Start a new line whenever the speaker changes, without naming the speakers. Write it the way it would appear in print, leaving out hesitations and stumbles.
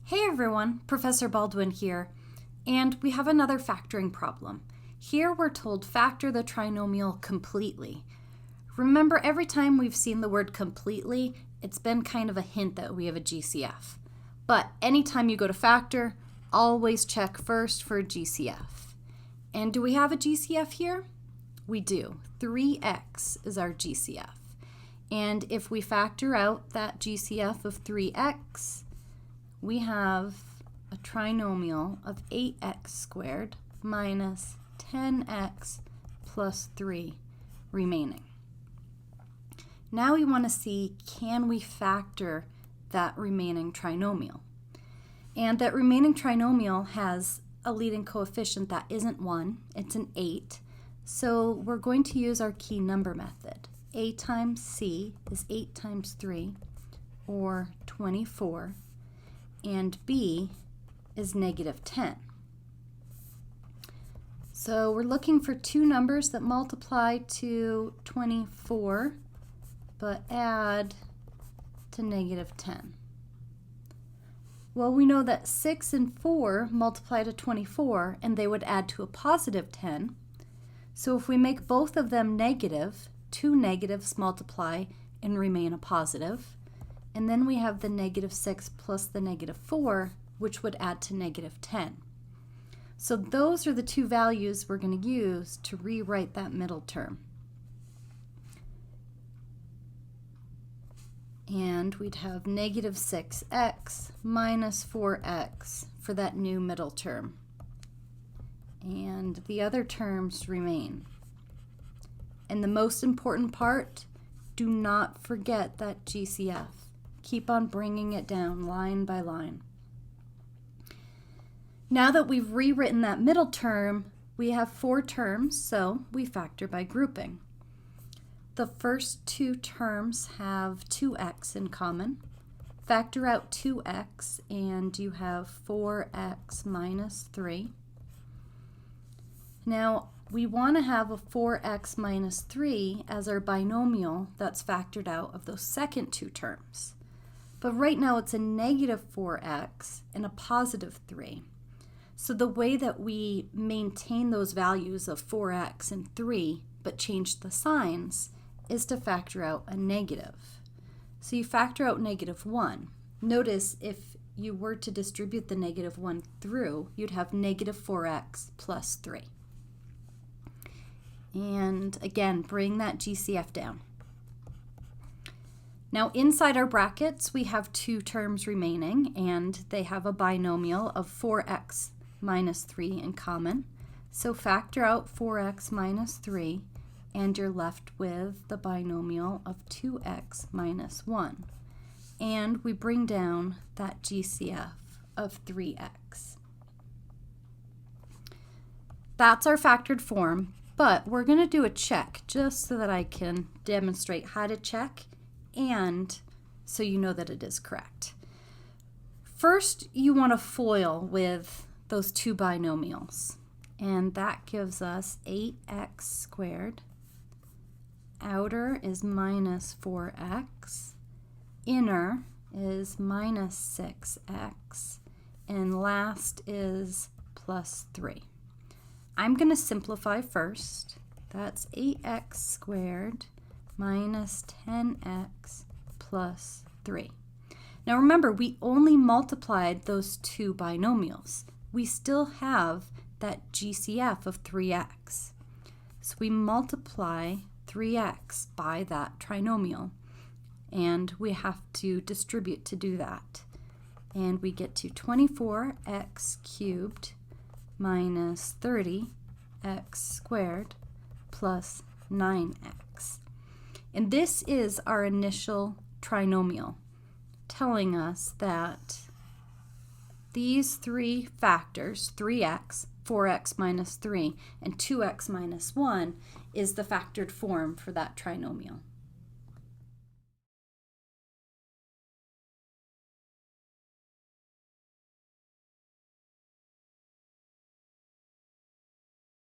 Hey everyone, Professor Baldwin here, and we have another factoring problem. Here we're told factor the trinomial completely. Remember, every time we've seen the word completely, it's been kind of a hint that we have a GCF. But anytime you go to factor, always check first for a GCF. And do we have a GCF here? We do. 3x is our GCF. And if we factor out that GCF of 3x, we have a trinomial of 8x squared minus 10x plus 3 remaining. Now we want to see, can we factor that remaining trinomial? And that remaining trinomial has a leading coefficient that isn't 1, it's an 8. So we're going to use our key number method. A times C is 8 times 3, or 24. And B is negative 10. So we're looking for two numbers that multiply to 24 but add to negative 10. Well, we know that 6 and 4 multiply to 24 and they would add to a positive 10. So if we make both of them negative, two negatives multiply and remain a positive. And then we have the negative 6 plus the negative 4, which would add to negative 10. So those are the two values we're going to use to rewrite that middle term. And we'd have negative 6x minus 4x for that new middle term. And the other terms remain. And the most important part, do not forget that GCF. Keep on bringing it down line by line. Now that we've rewritten that middle term, we have four terms, so we factor by grouping. The first two terms have 2x in common. Factor out 2x and you have 4x minus 3. Now we want to have a 4x minus 3 as our binomial that's factored out of those second two terms. But right now it's a negative 4x and a positive 3. So the way that we maintain those values of 4x and 3 but change the signs is to factor out a negative. So you factor out negative 1. Notice if you were to distribute the negative 1 through, you'd have negative 4x plus 3. And again, bring that GCF down. Now inside our brackets, we have two terms remaining, and they have a binomial of 4x minus 3 in common. So factor out 4x minus 3, and you're left with the binomial of 2x minus 1. And we bring down that GCF of 3x. That's our factored form, but we're going to do a check just so that I can demonstrate how to check and so you know that it is correct. First, you want to FOIL with those two binomials, and that gives us 8x squared. Outer is minus 4x, inner is minus 6x, and last is plus 3. I'm going to simplify first. That's 8x squared minus 10x plus 3. Now remember, we only multiplied those two binomials. We still have that GCF of 3x. So we multiply 3x by that trinomial, and we have to distribute to do that. And we get to 24x cubed minus 30x squared plus 9x. And this is our initial trinomial, telling us that these three factors, 3x, 4x minus 3, and 2x minus 1, is the factored form for that trinomial.